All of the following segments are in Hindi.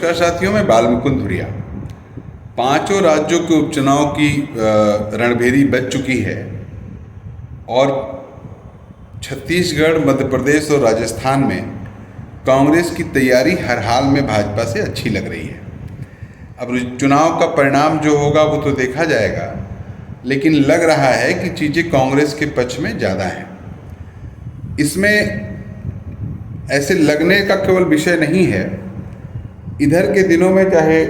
नमस्कार साथियों, मैं बालमुकुंद धुरिया। पांचों राज्यों के उपचुनाव की रणभेरी बज चुकी है और छत्तीसगढ़, मध्य प्रदेश और राजस्थान में कांग्रेस की तैयारी हर हाल में भाजपा से अच्छी लग रही है। अब चुनाव का परिणाम जो होगा वो तो देखा जाएगा, लेकिन लग रहा है कि चीज़ें कांग्रेस के पक्ष में ज़्यादा हैं। इसमें ऐसे लगने का केवल विषय नहीं है। इधर के दिनों में चाहे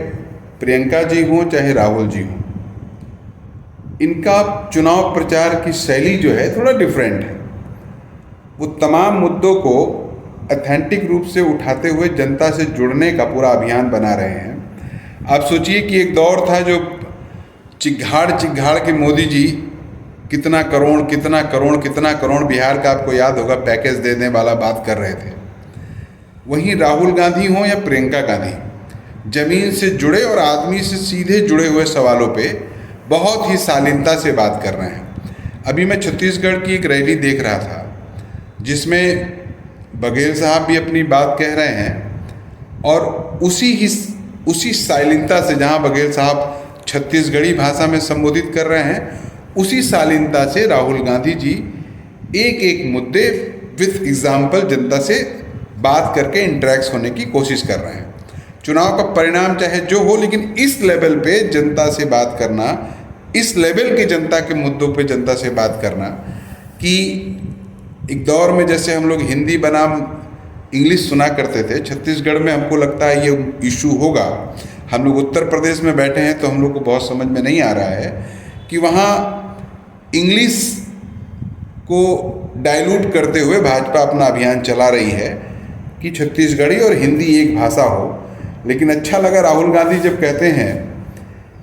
प्रियंका जी हों चाहे राहुल जी हों, इनका चुनाव प्रचार की शैली जो है थोड़ा डिफरेंट है। वो तमाम मुद्दों को ऑथेंटिक रूप से उठाते हुए जनता से जुड़ने का पूरा अभियान बना रहे हैं। आप सोचिए कि एक दौर था जो चिघाड़ के मोदी जी कितना करोड़ बिहार का, आपको याद होगा, पैकेज देने वाला बात कर रहे थे। वहीं राहुल गांधी हों या प्रियंका गांधी, जमीन से जुड़े और आदमी से सीधे जुड़े हुए सवालों पे बहुत ही शालीनता से बात कर रहे हैं। अभी मैं छत्तीसगढ़ की एक रैली देख रहा था जिसमें बघेल साहब भी अपनी बात कह रहे हैं और उसी शालीनता से, जहां बघेल साहब छत्तीसगढ़ी भाषा में संबोधित कर रहे हैं, उसी शालीनता से राहुल गांधी जी एक एक मुद्दे विथ एग्जाम्पल जनता से बात करके इंटरेक्ट होने की कोशिश कर रहे हैं। चुनाव का परिणाम चाहे जो हो, लेकिन इस लेवल पे जनता से बात करना, इस लेवल की जनता के मुद्दों पे जनता से बात करना, कि एक दौर में जैसे हम लोग हिंदी बनाम इंग्लिश सुना करते थे, छत्तीसगढ़ में हमको लगता है ये इशू होगा। हम लोग उत्तर प्रदेश में बैठे हैं तो हम लोग को बहुत समझ में नहीं आ रहा है कि वहाँ इंग्लिश को डाइल्यूट करते हुए भाजपा अपना अभियान चला रही है कि छत्तीसगढ़ी और हिंदी एक भाषा हो। लेकिन अच्छा लगा राहुल गांधी जब कहते हैं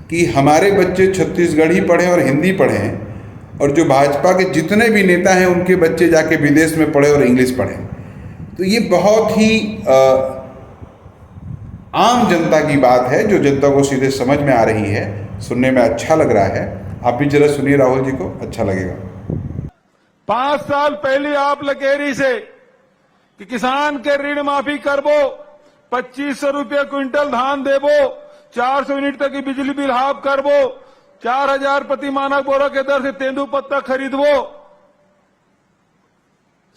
कि हमारे बच्चे छत्तीसगढ़ी पढ़ें और हिंदी पढ़ें, और जो भाजपा के जितने भी नेता हैं उनके बच्चे जाके विदेश में पढ़ें और इंग्लिश पढ़ें। तो ये बहुत ही आम जनता की बात है जो जनता को सीधे समझ में आ रही है। सुनने में अच्छा लग रहा है। आप भी जरा सुनिए राहुल जी को, अच्छा लगेगा। 5 साल पहले आप लकेरी से कि किसान के ऋण माफी करबो, 2500 रुपये क्विंटल धान देबो, 400 यूनिट तक की बिजली बिल हाफ करबो, 4000 प्रति मानक बोरा के दर से तेंदू पत्ता खरीदबो।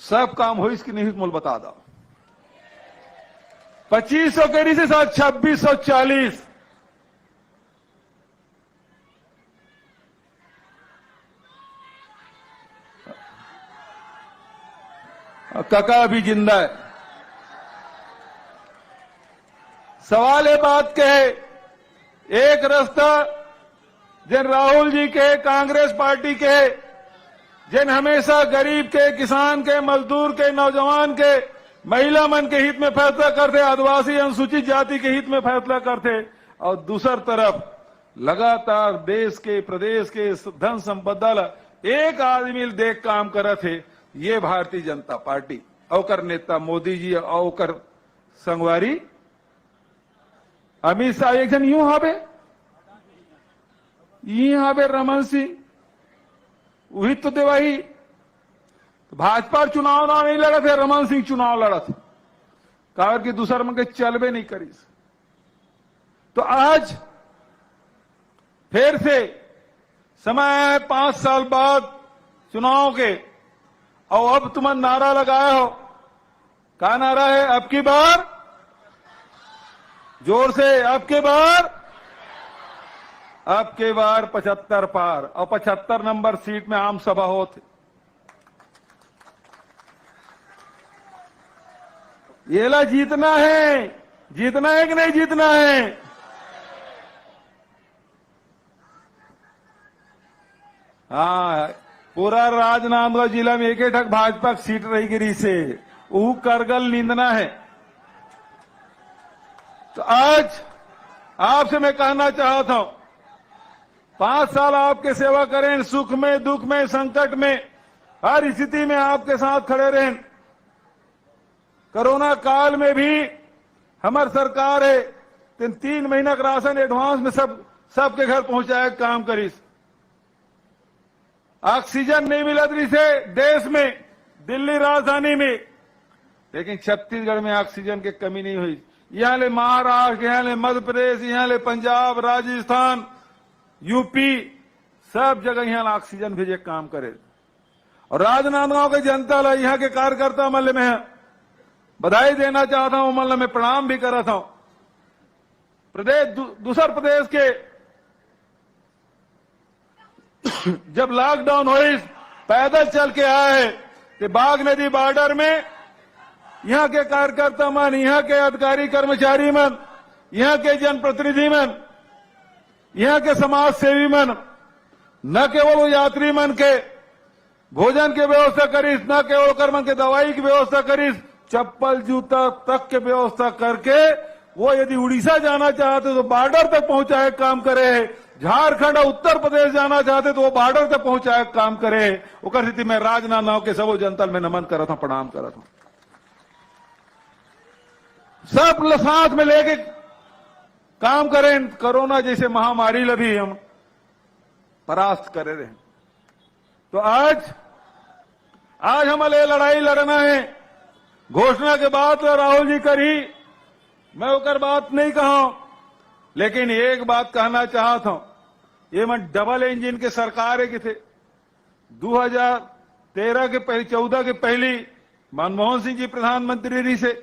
सब काम हो इसकी नहीं मोल बता दो। 2500 केरी से 2640। काका अभी जिंदा है। सवाल ये बात के है, एक रास्ता जिन राहुल जी के, कांग्रेस पार्टी के, जिन हमेशा गरीब के, किसान के, मजदूर के, नौजवान के, महिला मन के हित में फैसला करते, आदिवासी अनुसूचित जाति के हित में फैसला करते, और दूसर तरफ लगातार देश के, प्रदेश के धन संपदा एक आदमी देख काम करे थे, ये भारतीय जनता पार्टी। औकर नेता मोदी जी, औकर संगवारी अमित शाह एक जन यूं हावे रमन सिंह, वही तो देवाही। तो भाजपा चुनाव ना नहीं लड़ा थे, रमन सिंह चुनाव लड़ा था, कारण की दूसर मन के चलबे नहीं करी। तो आज फिर से समय है 5 साल बाद चुनाव के, और अब तुम नारा लगाया हो। क्या नारा है? अब की बार, जोर से, अब की बार 75 पार, और 75 नंबर सीट में आम सभा होती। ये ला जीतना है कि नहीं जीतना है? हाँ, पूरा राजनांदगांव जिला में एक ठक भाजपा की सीट रही गिरी से, वो करगल नींदना है। तो आज आपसे मैं कहना चाहता हूं, 5 साल आपके सेवा करें, सुख में, दुख में, संकट में, हर स्थिति में आपके साथ खड़े रहें। कोरोना काल में भी हमारी सरकार है 3 महीना का राशन एडवांस में सबके घर पहुंचाए काम करीस। ऑक्सीजन नहीं मिला से देश में, दिल्ली राजधानी में, लेकिन छत्तीसगढ़ में ऑक्सीजन की कमी नहीं हुई। यहाँ ले महाराष्ट्र, यहाँ ले मध्य प्रदेश, यहाँ ले पंजाब, राजस्थान, यूपी, सब जगह यहाँ ऑक्सीजन भेजे काम करे। और राजनांदगांव के जनता ला, यहाँ के कार्यकर्ता मल्ल में बधाई देना चाहता हूं, मल्ल में प्रणाम भी करता हूं। प्रदेश दूसर प्रदेश के जब लॉकडाउन हुई, पैदल चल के आए तो बाघ नदी बॉर्डर में यहाँ के कार्यकर्ता मन, यहाँ के अधिकारी कर्मचारी मन, यहाँ के जनप्रतिनिधि मन, यहाँ के समाज सेवी मन न केवल वो यात्री मन के भोजन की व्यवस्था करीस, न केवल कर्मन के दवाई की व्यवस्था करीस, चप्पल जूता तक के व्यवस्था करके वो यदि उड़ीसा जाना चाहते तो बॉर्डर तक पहुंचाए काम करे, झारखंड और उत्तर प्रदेश जाना चाहते तो वो बॉर्डर तक पहुंचाए काम करे। ओकर स्थिति में राजनांदगांव के सबो जनता में नमन करत हूं, प्रणाम करत हूं। सब साथ में लेके काम करें, कोरोना जैसे महामारी ला भी हम परास्त करे रहे। तो आज हमें लड़ाई लड़ना है। घोषणा के बाद तो राहुल जी करी, मैं ओकर बात नहीं कहा, लेकिन एक बात कहना चाहता हूं, ये मन डबल इंजन के सरकार है कि थे 2013 के पहले 14 के पहली मनमोहन सिंह जी प्रधानमंत्री रही से,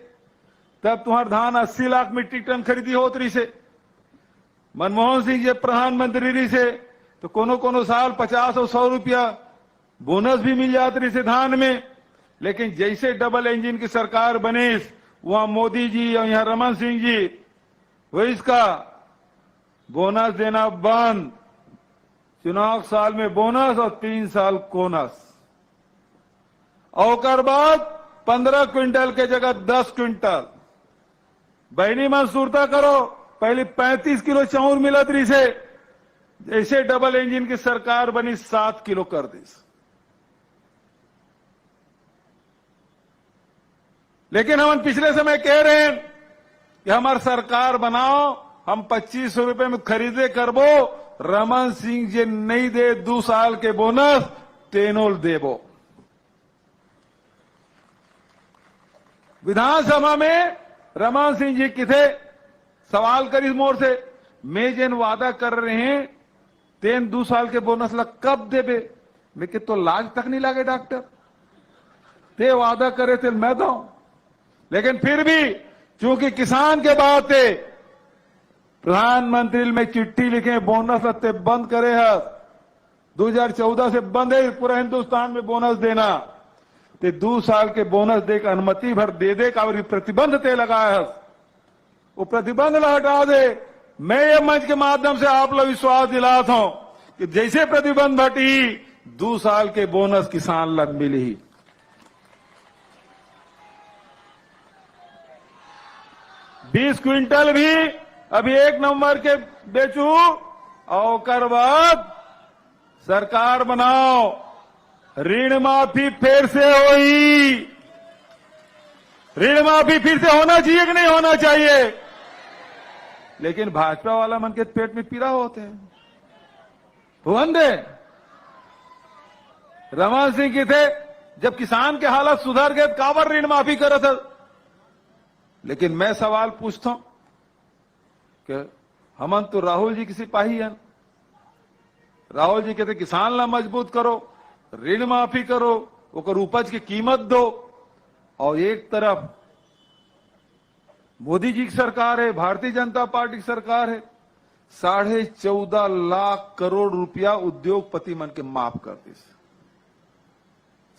तब तुम्हार धान 80 लाख मीट्रिक टन खरीदी होत रही से। मनमोहन सिंह जी प्रधानमंत्री रही से तो कोनो साल 50 और 100 रुपया बोनस भी मिल जाती रही से धान में। लेकिन जैसे डबल इंजन की सरकार बनी, वहां मोदी जी और यहां रमन सिंह जी, वो इसका बोनस देना बंद। चुनाव साल में बोनस और 3 साल कोनस। और बाद 15 क्विंटल के जगह 10 क्विंटल। बहनी मंसूरता करो, पहले 35 किलो चाउर मिलत रही से, जैसे डबल इंजन की सरकार बनी 7 किलो कर दी। लेकिन हम पिछले समय कह रहे हैं कि हमारी सरकार बनाओ, हम 2500 रुपए में खरीदे करबो, रमन सिंह जी नहीं दे 2 साल के बोनस तेनोल देबो। विधानसभा में रमन सिंह जी किथे सवाल करी मोर से, मैं जिन वादा कर रहे हैं तेन 2 साल के बोनस ला कब देबे। मैं कि तो लाज तक नहीं लागे डॉक्टर, ते वादा करे थे मैं दू। लेकिन फिर भी चूंकि किसान के बात थे, प्रधानमंत्री में चिट्ठी लिखे बोनस लगते बंद करे है। 2014 से बंद है पूरा हिंदुस्तान में बोनस देना। ते 2 साल के बोनस देकर अनुमति भर दे का प्रतिबंध ते लगाया है, वो प्रतिबंध ला हटा दे। मैं ये मंच के माध्यम से आप लोग विश्वास दिलाता हूं कि जैसे प्रतिबंध हटी 2 साल के बोनस किसान लग मिली। 20 क्विंटल भी अभी 1 नवंबर के बेचू और कर बाद सरकार बनाओ, ऋण माफी फिर से होई। ऋण माफी फिर से होना चाहिए कि नहीं होना चाहिए? लेकिन भाजपा वाला मन के पेट में पीड़ा होते हैं। हुए रमन सिंह की थे, जब किसान के हालत सुधर गए काबर ऋण माफी कर था। लेकिन मैं सवाल पूछता हूं कि हमन तो राहुल जी की सिपाही हैं। राहुल जी कहते किसान ला मजबूत करो, ऋण माफी करो, ओकर उपज की कीमत दो। और एक तरफ मोदी जी की सरकार है, भारतीय जनता पार्टी की सरकार है, 14.5 लाख करोड़ रुपया उद्योगपति मन के माफ कर दी।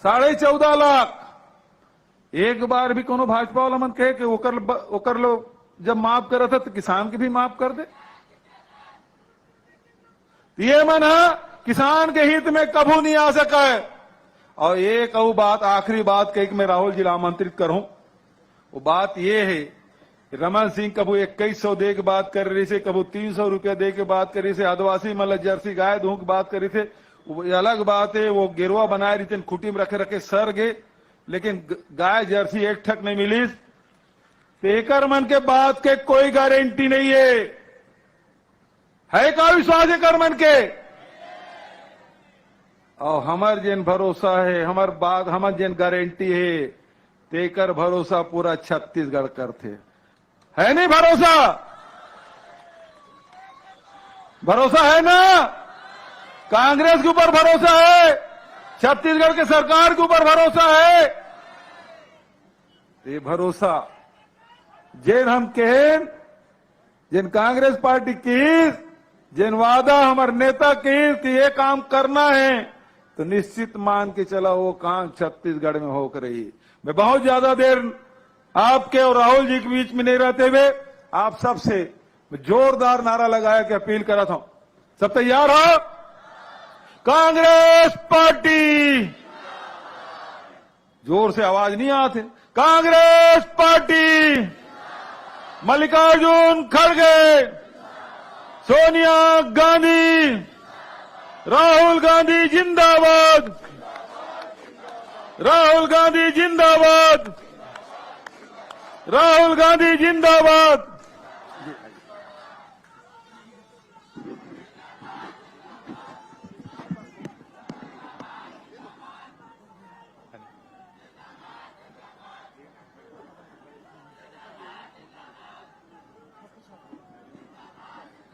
14.5 लाख। एक बार भी कोनो भाजपा वाला मन कहे कि ओकर लो जब माफ करा था तो किसान के भी माफ कर दे। ये मन है किसान के हित में कभू नहीं आ सका है। और एक और बात, आखिरी बात कही कि मैं राहुल जी आमंत्रित करूं, वो बात ये है कि रमन सिंह कबू 2100 दे के बात कर रही से, कबू 300 रुपया दे के बात कर रही से, आदिवासी मतलब जर्सी गाय दूं की बात कर रही थे। वो अलग बात है, वो गिरवा बनाए रही थी, खुटी में रखे रखे सर गए, लेकिन गाय जर्सी एक ठक नहीं मिली। तेकर मन के बात के कोई गारंटी नहीं है का विश्वास है कर मन के? और हमार जिन भरोसा है, हमार बात, हमार जिन गारंटी है, तेकर भरोसा पूरा छत्तीसगढ़ करते। है नहीं भरोसा? भरोसा है ना? कांग्रेस के ऊपर भरोसा है, छत्तीसगढ़ की सरकार के ऊपर भरोसा है। ये भरोसा जिन हम कहें, जिन कांग्रेस पार्टी की, जिन वादा हमारे नेता की कि ये काम करना है, तो निश्चित मान के चला वो काम छत्तीसगढ़ में होकर रही। मैं बहुत ज्यादा देर आपके और राहुल जी के बीच में नहीं रहते हुए आप सबसे जोरदार नारा लगाया कि अपील करा था। सब तैयार हो? कांग्रेस पार्टी, जोर से आवाज नहीं आती। कांग्रेस पार्टी, मल्लिकार्जुन खड़गे, सोनिया गांधी, राहुल गांधी जिंदाबाद, राहुल गांधी जिंदाबाद, राहुल गांधी जिंदाबाद।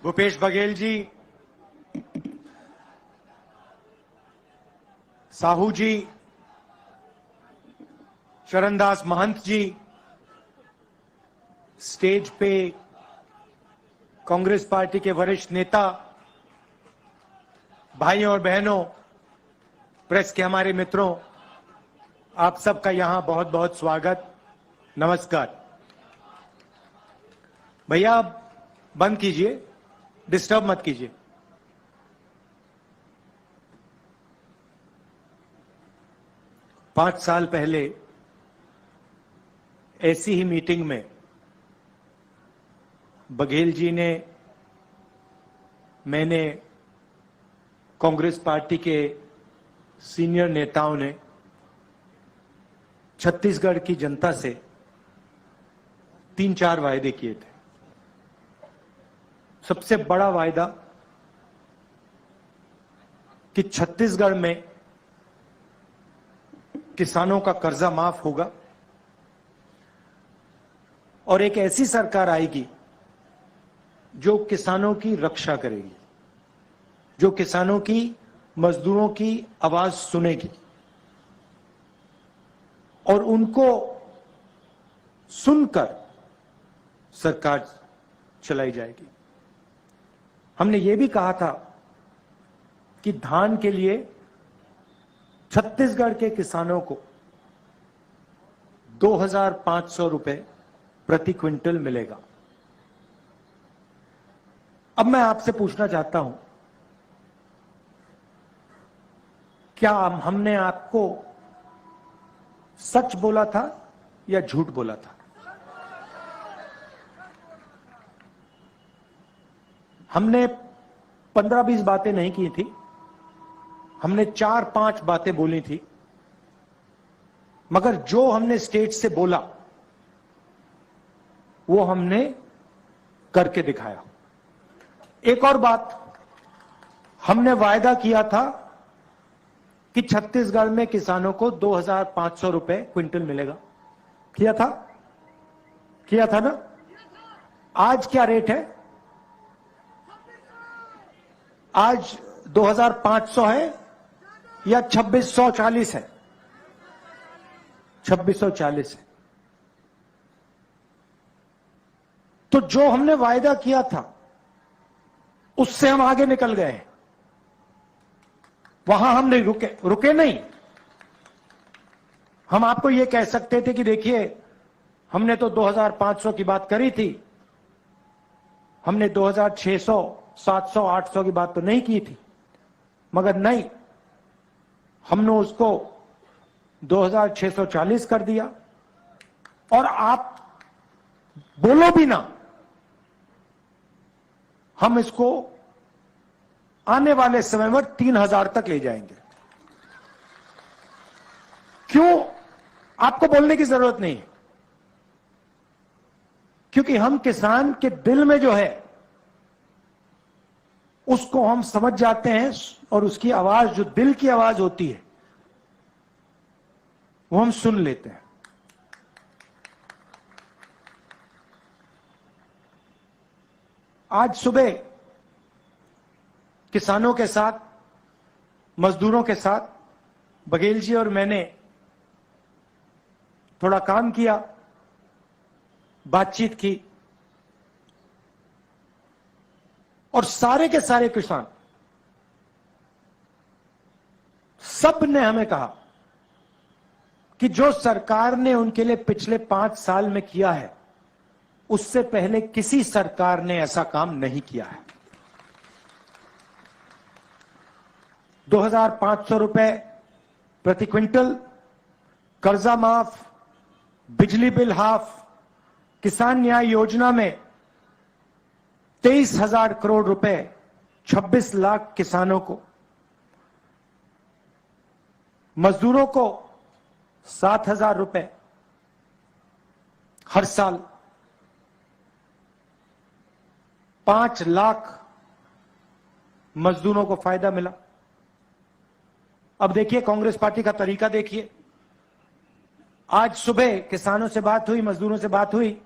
भूपेश बघेल जी, साहू जी, चरणदास महंत जी, स्टेज पे कांग्रेस पार्टी के वरिष्ठ नेता, भाइयों और बहनों, प्रेस के हमारे मित्रों, आप सबका यहां बहुत बहुत स्वागत, नमस्कार। भैया आप बंद कीजिए, डिस्टर्ब मत कीजिए। पांच साल पहले ऐसी ही मीटिंग में बघेल जी ने, मैंने, कांग्रेस पार्टी के सीनियर नेताओं ने छत्तीसगढ़ की जनता से 3-4 वायदे किए थे। सबसे बड़ा वायदा कि छत्तीसगढ़ में किसानों का कर्जा माफ होगा और एक ऐसी सरकार आएगी जो किसानों की रक्षा करेगी, जो किसानों की, मजदूरों की आवाज सुनेगी और उनको सुनकर सरकार चलाई जाएगी। हमने ये भी कहा था कि धान के लिए छत्तीसगढ़ के किसानों को 2,500 रुपए प्रति क्विंटल मिलेगा। अब मैं आपसे पूछना चाहता हूं, क्या हमने आपको सच बोला था या झूठ बोला था? हमने 15-20 बातें नहीं की थी, हमने 4-5 बातें बोली थी, मगर जो हमने स्टेज से बोला वो हमने करके दिखाया। एक और बात, हमने वायदा किया था कि छत्तीसगढ़ में किसानों को 2,500 रुपए क्विंटल मिलेगा। किया था ना? आज क्या रेट है? आज 2,500 है या 2,640 है? 2,640 है। तो जो हमने वायदा किया था उससे हम आगे निकल गए। वहां हम नहीं रुके नहीं। हम आपको यह कह सकते थे कि देखिए, हमने तो 2,500 की बात करी थी, हमने 2,600, 700, 800 की बात तो नहीं की थी, मगर नहीं, हमने उसको 2,640 कर दिया। और आप बोलो भी ना, हम इसको आने वाले समय में 3,000 तक ले जाएंगे। क्यों? आपको बोलने की जरूरत नहीं है, क्योंकि हम किसान के दिल में जो है उसको हम समझ जाते हैं और उसकी आवाज, जो दिल की आवाज होती है, वो हम सुन लेते हैं। आज सुबह किसानों के साथ, मजदूरों के साथ बघेल जी और मैंने थोड़ा काम किया, बातचीत की, और सारे के सारे किसान सब ने हमें कहा कि जो सरकार ने उनके लिए पिछले 5 साल में किया है, उससे पहले किसी सरकार ने ऐसा काम नहीं किया है। 2,500 रुपए प्रति क्विंटल, कर्जा माफ, बिजली बिल हाफ, किसान न्याय योजना में 23,000 करोड़ रुपए 26 लाख किसानों को, मजदूरों को 7,000 रुपए हर साल, 5 लाख मजदूरों को फायदा मिला। अब देखिए कांग्रेस पार्टी का तरीका देखिए। आज सुबह किसानों से बात हुई, मजदूरों से बात हुई।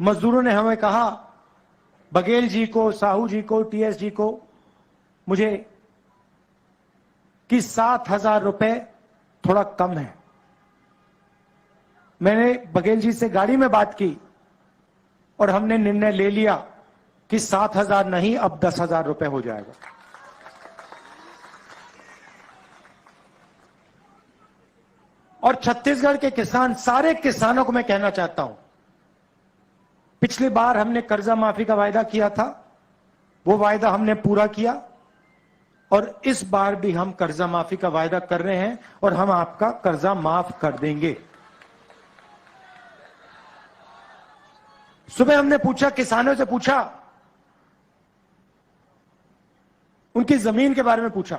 मजदूरों ने हमें कहा, बघेल जी को, साहू जी को, टीएस जी को, मुझे कि 7,000 रुपए थोड़ा कम है। मैंने बघेल जी से गाड़ी में बात की और हमने निर्णय ले लिया कि 7,000 नहीं, अब 10,000 रुपए हो जाएगा। और छत्तीसगढ़ के किसान, सारे किसानों को मैं कहना चाहता हूं, पिछली बार हमने कर्जा माफी का वायदा किया था, वो वायदा हमने पूरा किया, और इस बार भी हम कर्जा माफी का वायदा कर रहे हैं और हम आपका कर्जा माफ कर देंगे। सुबह हमने पूछा, किसानों से पूछा, उनकी जमीन के बारे में पूछा,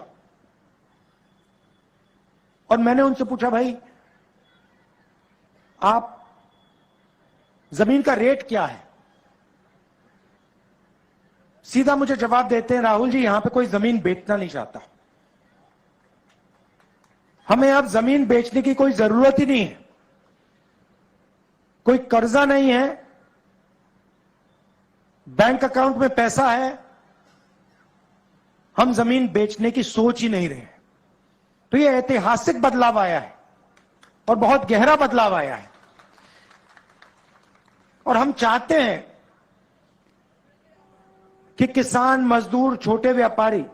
और मैंने उनसे पूछा, भाई आप जमीन का रेट क्या है? सीधा मुझे जवाब देते हैं, राहुल जी यहां पे कोई जमीन बेचना नहीं चाहता, हमें अब जमीन बेचने की कोई जरूरत ही नहीं है, कोई कर्जा नहीं है, बैंक अकाउंट में पैसा है, हम जमीन बेचने की सोच ही नहीं रहे। तो यह ऐतिहासिक बदलाव आया है और बहुत गहरा बदलाव आया है, और हम चाहते हैं कि किसान, मजदूर, छोटे व्यापारी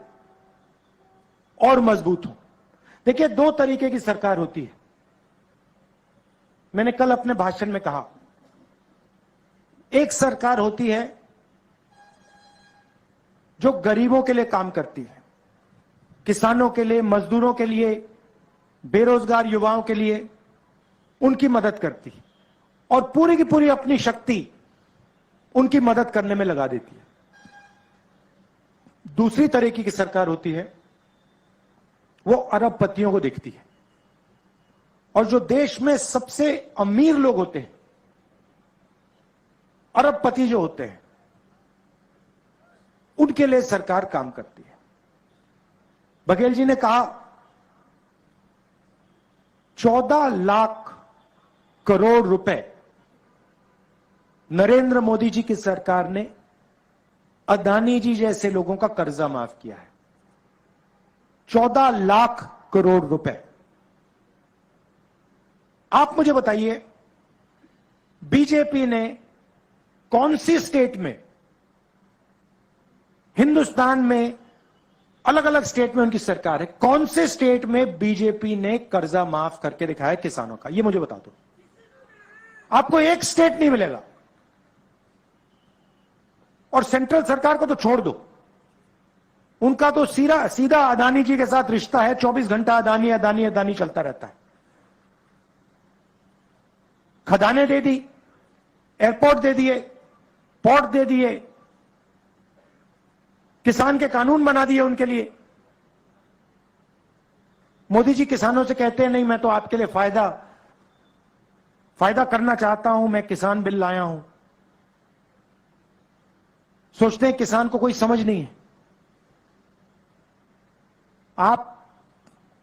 और मजबूत हो। देखिए, 2 तरीके की सरकार होती है। मैंने कल अपने भाषण में कहा, एक सरकार होती है जो गरीबों के लिए काम करती है, किसानों के लिए, मजदूरों के लिए, बेरोजगार युवाओं के लिए उनकी मदद करती है और पूरी की पूरी अपनी शक्ति उनकी मदद करने में लगा देती है। दूसरी तरीके की सरकार होती है, वो अरबपतियों को देखती है, और जो देश में सबसे अमीर लोग होते हैं, अरबपति जो होते हैं, उनके लिए सरकार काम करती है। बघेल जी ने कहा 14 लाख करोड़ रुपए नरेंद्र मोदी जी की सरकार ने अदानी जी जैसे लोगों का कर्जा माफ किया है। 14 लाख करोड़ रुपए। आप मुझे बताइए, बीजेपी ने कौन सी स्टेट में, हिंदुस्तान में अलग अलग स्टेट में उनकी सरकार है, कौन से स्टेट में बीजेपी ने कर्जा माफ करके दिखाया किसानों का? ये मुझे बता दो। आपको एक स्टेट नहीं मिलेगा। और सेंट्रल सरकार को तो छोड़ दो, उनका तो सीधा अदानी जी के साथ रिश्ता है, 24 घंटा अदानी अदानी अदानी चलता रहता है। खदानें दे दी, एयरपोर्ट दे दिए, पोर्ट दे दिए, किसान के कानून बना दिए उनके लिए। मोदी जी किसानों से कहते हैं, नहीं मैं तो आपके लिए फायदा करना चाहता हूं, मैं किसान बिल लाया हूं। सोचते हैं किसान को कोई समझ नहीं है। आप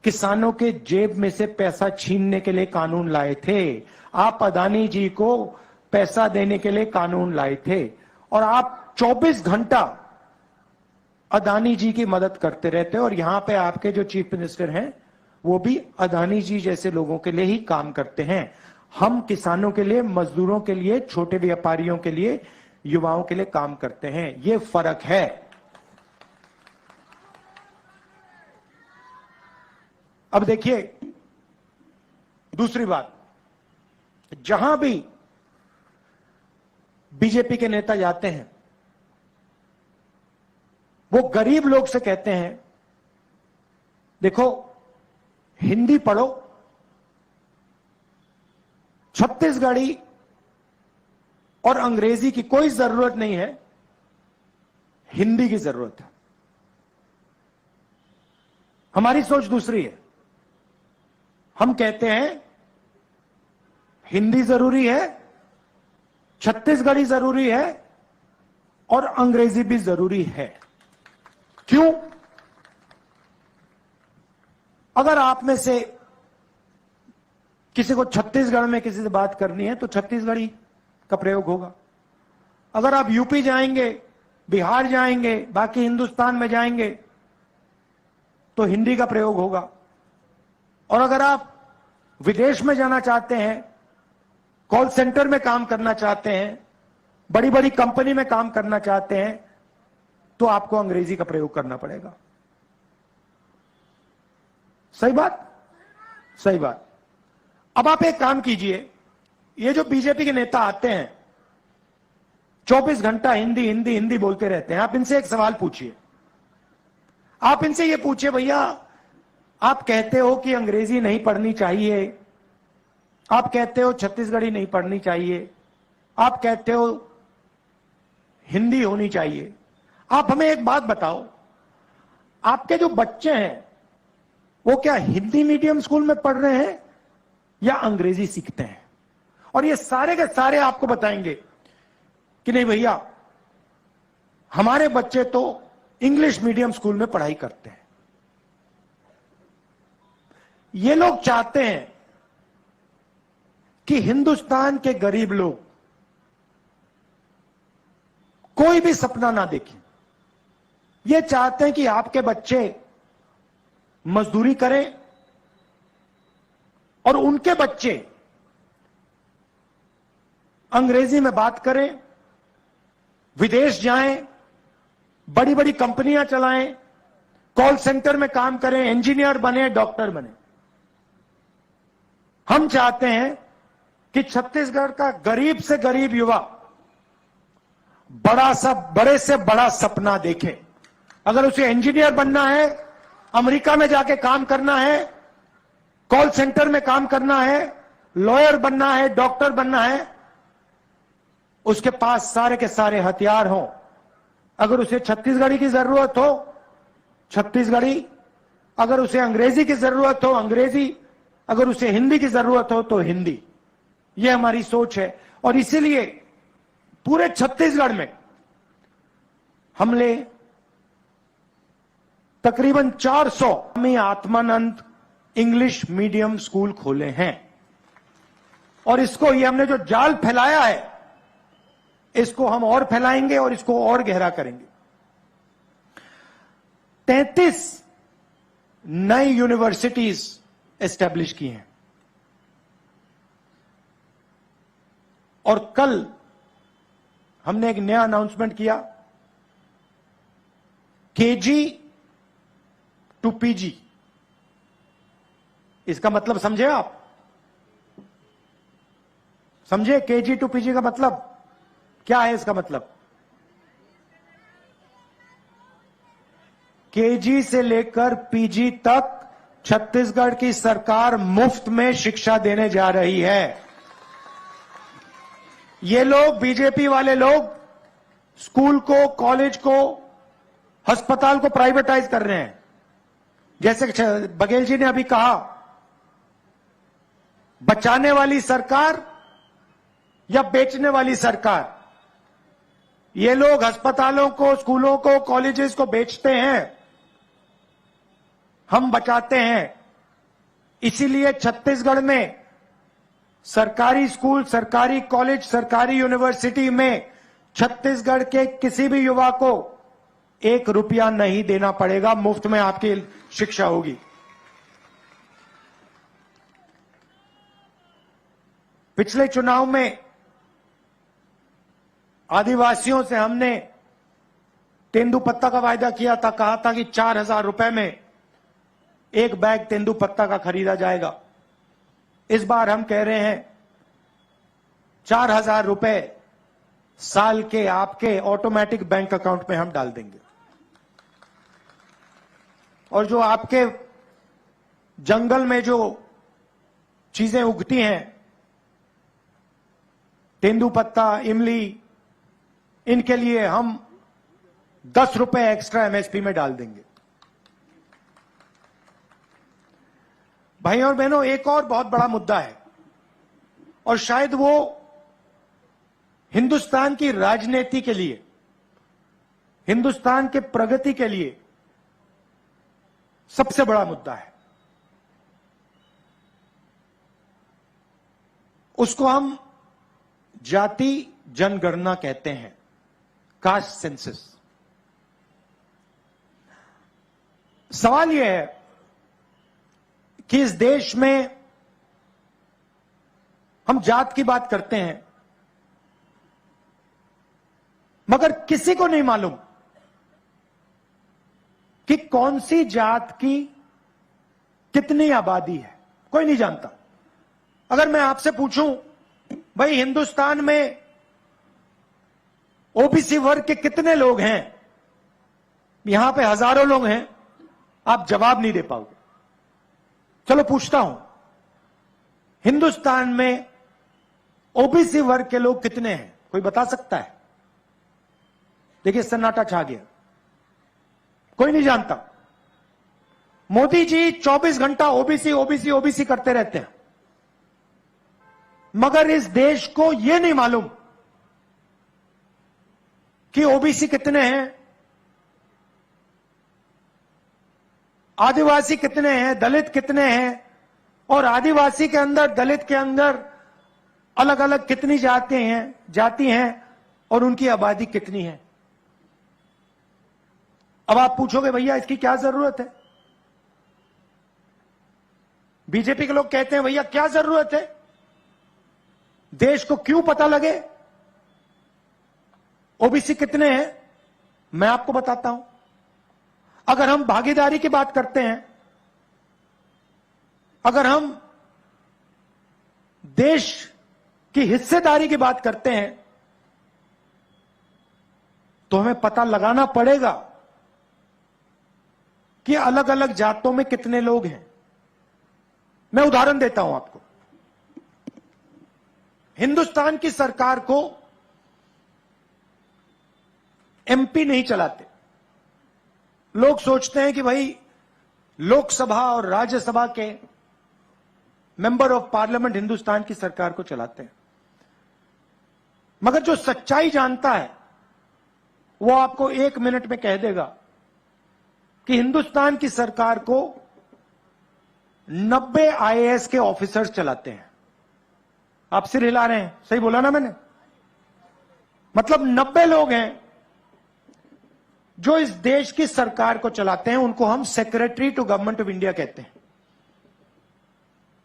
किसानों के जेब में से पैसा छीनने के लिए कानून लाए थे, आप अदानी जी को पैसा देने के लिए कानून लाए थे। और आप 24 घंटा अदानी जी की मदद करते रहते हैं। और यहां पे आपके जो चीफ मिनिस्टर हैं वो भी अदानी जी जैसे लोगों के लिए ही काम करते हैं। हम किसानों के लिए, मजदूरों के लिए, छोटे व्यापारियों के लिए, युवाओं के लिए काम करते हैं। ये फर्क है। अब देखिए दूसरी बात, जहां भी बीजेपी के नेता जाते हैं वो गरीब लोग से कहते हैं देखो हिंदी पढ़ो, छत्तीसगढ़ी और अंग्रेजी की कोई जरूरत नहीं है, हिंदी की जरूरत है। हमारी सोच दूसरी है। हम कहते हैं हिंदी जरूरी है, छत्तीसगढ़ी जरूरी है और अंग्रेजी भी जरूरी है। क्यों? अगर आप में से किसी को छत्तीसगढ़ में किसी से बात करनी है तो छत्तीसगढ़ी का प्रयोग होगा। अगर आप यूपी जाएंगे, बिहार जाएंगे, बाकी हिंदुस्तान में जाएंगे तो हिंदी का प्रयोग होगा। और अगर आप विदेश में जाना चाहते हैं, कॉल सेंटर में काम करना चाहते हैं, बड़ी बड़ी कंपनी में काम करना चाहते हैं तो आपको अंग्रेजी का प्रयोग करना पड़ेगा। सही बात? सही बात। अब आप एक काम कीजिए, ये जो बीजेपी के नेता आते हैं 24 घंटा हिंदी हिंदी हिंदी बोलते रहते हैं, आप इनसे एक सवाल पूछिए। आप इनसे ये पूछिए, भैया आप कहते हो कि अंग्रेजी नहीं पढ़नी चाहिए, आप कहते हो छत्तीसगढ़ी नहीं पढ़नी चाहिए, आप कहते हो हिंदी होनी चाहिए। आप हमें एक बात बताओ, आपके जो बच्चे हैं वो क्या हिंदी मीडियम स्कूल में पढ़ रहे हैं या अंग्रेजी सीखते हैं? और ये सारे के सारे आपको बताएंगे कि नहीं भैया हमारे बच्चे तो इंग्लिश मीडियम स्कूल में पढ़ाई करते हैं। ये लोग चाहते हैं कि हिंदुस्तान के गरीब लोग कोई भी सपना ना देखें। ये चाहते हैं कि आपके बच्चे मजदूरी करें और उनके बच्चे अंग्रेजी में बात करें, विदेश जाएं, बड़ी बड़ी कंपनियां चलाएं, कॉल सेंटर में काम करें, इंजीनियर बने, डॉक्टर बने। हम चाहते हैं कि छत्तीसगढ़ का गरीब से गरीब युवा बड़े से बड़ा सपना देखे। अगर उसे इंजीनियर बनना है, अमेरिका में जाके काम करना है, कॉल सेंटर में काम करना है, लॉयर बनना है, डॉक्टर बनना है, उसके पास सारे के सारे हथियार हों। अगर उसे छत्तीसगढ़ी की जरूरत हो छत्तीसगढ़ी, अगर उसे अंग्रेजी की जरूरत हो अंग्रेजी, अगर उसे हिंदी की जरूरत हो तो हिंदी। यह हमारी सोच है। और इसीलिए पूरे छत्तीसगढ़ में हमने तकरीबन 400 में आत्मानंद इंग्लिश मीडियम स्कूल खोले हैं। और इसको ये हमने जो जाल फैलाया है इसको हम और फैलाएंगे और इसको और गहरा करेंगे। 33 नई यूनिवर्सिटीज एस्टेब्लिश की हैं। और कल हमने एक नया अनाउंसमेंट किया, केजी टू पीजी। इसका मतलब समझे आप? समझे केजी टू पीजी का मतलब क्या है? इसका मतलब केजी से लेकर पीजी तक छत्तीसगढ़ की सरकार मुफ्त में शिक्षा देने जा रही है। ये लोग, बीजेपी वाले लोग, स्कूल को, कॉलेज को, अस्पताल को प्राइवेटाइज कर रहे हैं। जैसे बघेल जी ने अभी कहा, बचाने वाली सरकार या बेचने वाली सरकार? ये लोग अस्पतालों को, स्कूलों को, कॉलेजेस को बेचते हैं, हम बचाते हैं। इसीलिए छत्तीसगढ़ में सरकारी स्कूल, सरकारी कॉलेज, सरकारी यूनिवर्सिटी में छत्तीसगढ़ के किसी भी युवा को 1 रुपया नहीं देना पड़ेगा, मुफ्त में आपकी शिक्षा होगी। पिछले चुनाव में आदिवासियों से हमने तेंदुपत्ता का वायदा किया था, कहा था कि 4,000 रुपए में 1 बैग तेंदुपत्ता का खरीदा जाएगा। इस बार हम कह रहे हैं 4,000 रुपए साल के आपके ऑटोमेटिक बैंक अकाउंट में हम डाल देंगे, और जो आपके जंगल में जो चीजें उगती हैं, तेंदुपत्ता, इमली, इनके लिए हम 10 रुपए एक्स्ट्रा एमएसपी में डाल देंगे। भाई और बहनों, एक और बहुत बड़ा मुद्दा है, और शायद वो हिंदुस्तान की राजनीति के लिए, हिंदुस्तान के प्रगति के लिए सबसे बड़ा मुद्दा है। उसको हम जाति जनगणना कहते हैं, कास्ट सेंसस। सवाल यह है कि इस देश में हम जात की बात करते हैं, मगर किसी को नहीं मालूम कि कौन सी जात की कितनी आबादी है। कोई नहीं जानता। अगर मैं आपसे पूछूं, भाई हिंदुस्तान में ओबीसी वर्ग के कितने लोग हैं, यहां पे हजारों लोग हैं, आप जवाब नहीं दे पाओगे। चलो पूछता हूं, हिंदुस्तान में ओबीसी वर्ग के लोग कितने हैं? कोई बता सकता है? देखिए सन्नाटा छा गया, कोई नहीं जानता। मोदी जी 24 घंटा ओबीसी ओबीसी ओबीसी करते रहते हैं, मगर इस देश को यह नहीं मालूम कि ओबीसी कितने हैं, आदिवासी कितने हैं, दलित कितने हैं, और आदिवासी के अंदर, दलित के अंदर अलग अलग कितनी जाति हैं और उनकी आबादी कितनी है। अब आप पूछोगे भैया इसकी क्या जरूरत है? बीजेपी के लोग कहते हैं भैया क्या जरूरत है, देश को क्यों पता लगे ओबीसी कितने हैं? मैं आपको बताता हूं। अगर हम भागीदारी की बात करते हैं, अगर हम देश की हिस्सेदारी की बात करते हैं, तो हमें पता लगाना पड़ेगा कि अलग अलग जातों में कितने लोग हैं। मैं उदाहरण देता हूं आपको। हिंदुस्तान की सरकार को एमपी नहीं चलाते। लोग सोचते हैं कि भाई लोकसभा और राज्यसभा के मेंबर ऑफ पार्लियामेंट हिंदुस्तान की सरकार को चलाते हैं, मगर जो सच्चाई जानता है वो आपको 1 मिनट में कह देगा कि हिंदुस्तान की सरकार को 90 आईएएस के ऑफिसर्स चलाते हैं। आप सिर हिला रहे हैं, सही बोला ना मैंने? मतलब 90 लोग हैं जो इस देश की सरकार को चलाते हैं। उनको हम secretary to government of India कहते हैं।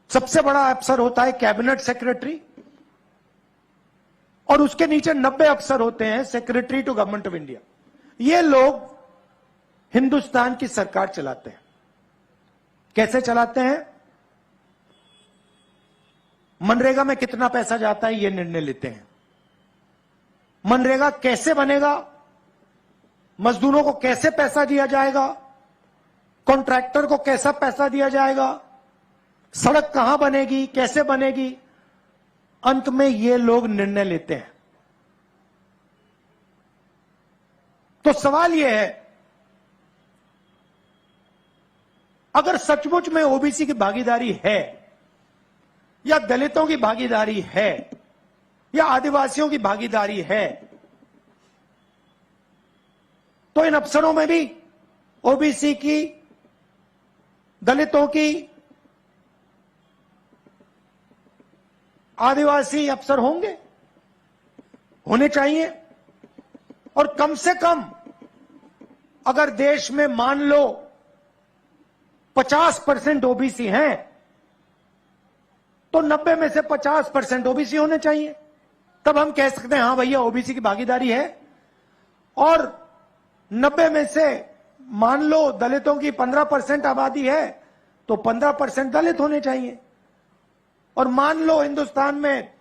सबसे बड़ा अफसर होता है कैबिनेट सेक्रेटरी, और उसके नीचे 90 अफसर होते हैं secretary to government of India. ये लोग हिंदुस्तान की सरकार चलाते हैं। कैसे चलाते हैं? मनरेगा में कितना पैसा जाता है ये निर्णय लेते हैं। मनरेगा कैसे बनेगा, मजदूरों को कैसे पैसा दिया जाएगा, कॉन्ट्रैक्टर को कैसा पैसा दिया जाएगा, सड़क कहां बनेगी, कैसे बनेगी, अंत में ये लोग निर्णय लेते हैं। तो सवाल यह है, अगर सचमुच में ओबीसी की भागीदारी है, या दलितों की भागीदारी है, या आदिवासियों की भागीदारी है, तो इन अफसरों में भी ओबीसी की, दलितों की, आदिवासी अफसर होंगे, होने चाहिए। और कम से कम अगर देश में मान लो 50% ओबीसी हैं, तो 90 में से 50% ओबीसी होने चाहिए। तब हम कह सकते हैं हां भैया ओबीसी की भागीदारी है। और 90 में से मान लो दलितों की 15% आबादी है, तो 15% दलित होने चाहिए। और मान लो हिंदुस्तान में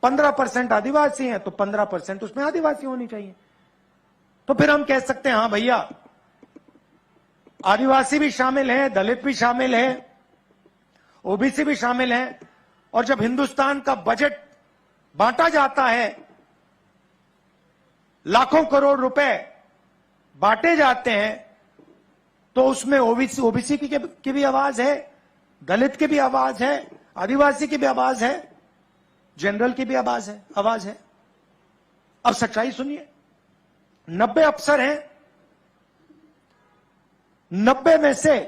15% आदिवासी हैं, तो 15% उसमें आदिवासी होनी चाहिए। तो फिर हम कह सकते हैं हां भैया आदिवासी भी शामिल हैं, दलित भी शामिल हैं, ओबीसी भी शामिल हैं। और जब हिंदुस्तान का बजट बांटा जाता है, लाखों करोड़ रुपए बांटे जाते हैं, तो उसमें ओबीसी की भी आवाज है, दलित की भी आवाज है, आदिवासी की भी आवाज है, जनरल की भी आवाज है। अब सच्चाई सुनिए, 90 अफसर हैं, 90 में से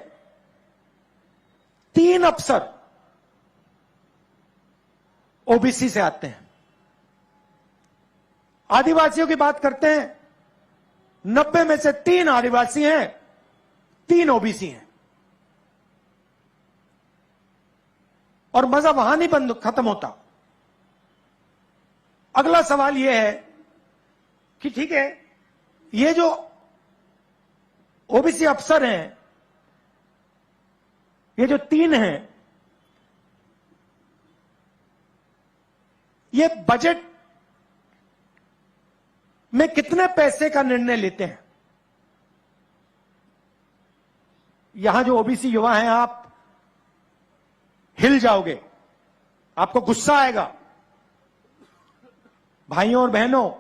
3 अफसर ओबीसी से आते हैं। आदिवासियों की बात करते हैं, 90 में से 3 आदिवासी हैं, 3 ओबीसी हैं। और मजा वहां नहीं बंद खत्म होता। अगला सवाल यह है कि ठीक है, ये जो ओबीसी अफसर हैं, ये जो 3 हैं, ये बजट में कितने पैसे का निर्णय लेते हैं? यहां जो ओबीसी युवा हैं, आप हिल जाओगे, आपको गुस्सा आएगा। भाइयों और बहनों,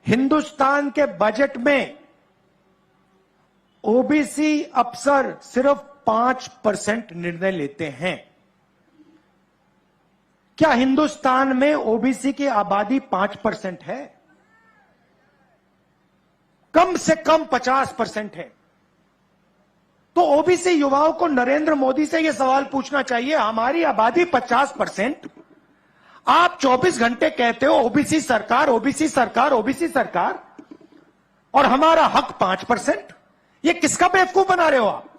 हिंदुस्तान के बजट में ओबीसी अफसर सिर्फ 5% निर्णय लेते हैं। क्या हिंदुस्तान में ओबीसी की आबादी 5% है? कम से कम 50% है। तो ओबीसी युवाओं को नरेंद्र मोदी से यह सवाल पूछना चाहिए, हमारी आबादी 50%, आप 24 घंटे कहते हो ओबीसी सरकार, ओबीसी सरकार, ओबीसी सरकार, और हमारा हक 5%। ये किसका बेवकूफ बना रहे हो आप?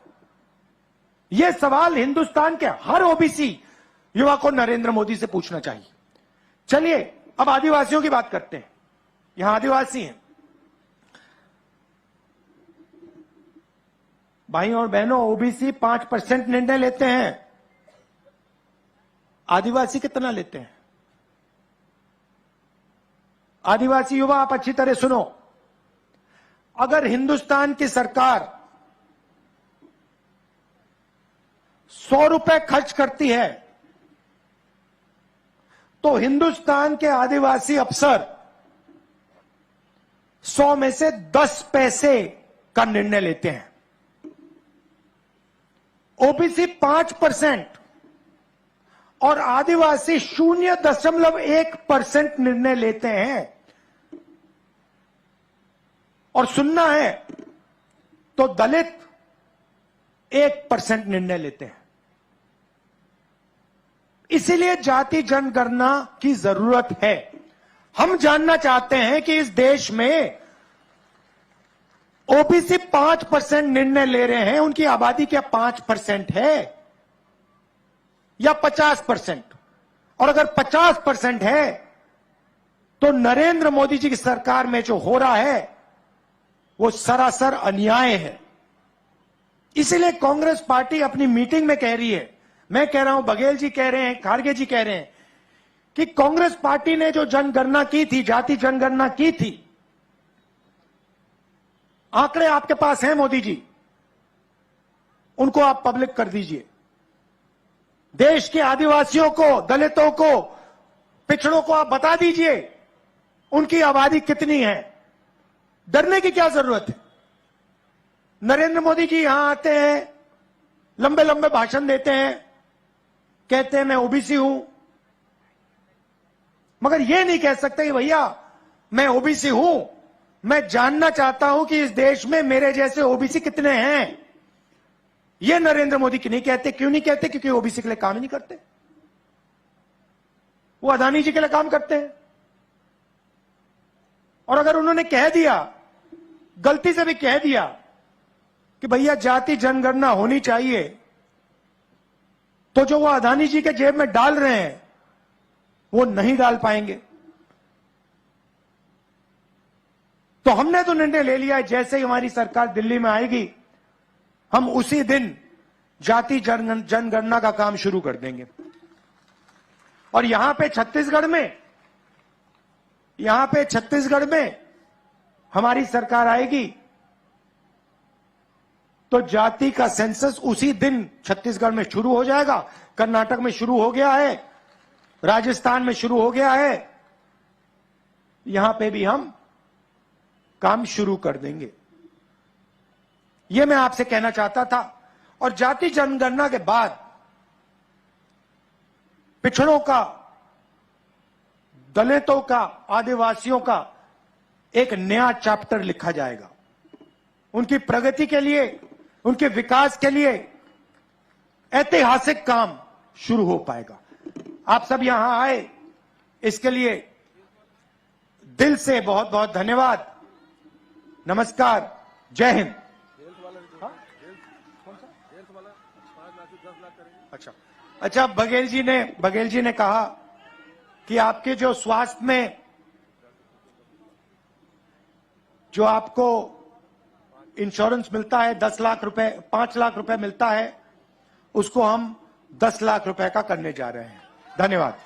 यह सवाल हिंदुस्तान के हर ओबीसी युवा को नरेंद्र मोदी से पूछना चाहिए। चलिए अब आदिवासियों की बात करते हैं। यहां आदिवासी हैं। भाइयों और बहनों, ओबीसी 5% निर्णय लेते हैं, आदिवासी कितना लेते हैं? आदिवासी युवा, आप अच्छी तरह सुनो। अगर हिंदुस्तान की सरकार 100 रुपए खर्च करती है, तो हिंदुस्तान के आदिवासी अफसर 100 में से 10 पैसे का निर्णय लेते हैं। ओबीसी 5% और आदिवासी 0.1% निर्णय लेते हैं। और सुनना है तो दलित 1% निर्णय लेते हैं। इसीलिए जाति जनगणना की जरूरत है। हम जानना चाहते हैं कि इस देश में ओबीसी 5% निर्णय ले रहे हैं, उनकी आबादी क्या 5% है या 50%? और अगर 50% है, तो नरेंद्र मोदी जी की सरकार में जो हो रहा है वो सरासर अन्याय है। इसीलिए कांग्रेस पार्टी अपनी मीटिंग में कह रही है, मैं कह रहा हूं, बघेल जी कह रहे हैं, खारगे जी कह रहे हैं, कि कांग्रेस पार्टी ने जो जनगणना की थी, जाति जनगणना की थी, आंकड़े आपके पास हैं मोदी जी, उनको आप पब्लिक कर दीजिए। देश के आदिवासियों को, दलितों को, पिछड़ों को आप बता दीजिए उनकी आबादी कितनी है। डरने की क्या जरूरत है? नरेंद्र मोदी जी यहां आते हैं, लंबे लंबे भाषण देते हैं, कहते हैं मैं ओबीसी हूं, मगर यह नहीं कह सकते कि भैया मैं ओबीसी हूं, मैं जानना चाहता हूं कि इस देश में मेरे जैसे ओबीसी कितने हैं। यह नरेंद्र मोदी की नहीं कहते। क्यों नहीं कहते? क्योंकि ओबीसी के लिए काम ही नहीं करते, वो अदानी जी के लिए काम करते हैं। और अगर उन्होंने कह दिया, गलती से भी कह दिया कि भैया जाति जनगणना होनी चाहिए, तो जो वो अदानी जी के जेब में डाल रहे हैं वो नहीं डाल पाएंगे। तो हमने तो निर्णय ले लिया है, जैसे ही हमारी सरकार दिल्ली में आएगी हम उसी दिन जाति जनगणना का काम शुरू कर देंगे। और यहां पे छत्तीसगढ़ में हमारी सरकार आएगी तो जाति का सेंसस उसी दिन छत्तीसगढ़ में शुरू हो जाएगा। कर्नाटक में शुरू हो गया है, राजस्थान में शुरू हो गया है, यहां पे भी हम काम शुरू कर देंगे। यह मैं आपसे कहना चाहता था। और जाति जनगणना के बाद पिछड़ों का, दलितों का, आदिवासियों का एक नया चैप्टर लिखा जाएगा। उनकी प्रगति के लिए, उनके विकास के लिए ऐतिहासिक काम शुरू हो पाएगा। आप सब यहां आए, इसके लिए दिल से बहुत बहुत धन्यवाद। नमस्कार, जय हिंद। अच्छा, बघेल जी ने कहा कि आपके जो स्वास्थ्य में जो आपको इंश्योरेंस मिलता है 10 लाख रुपए, 5 लाख रुपए मिलता है, उसको हम 10 लाख रुपए का करने जा रहे हैं। धन्यवाद।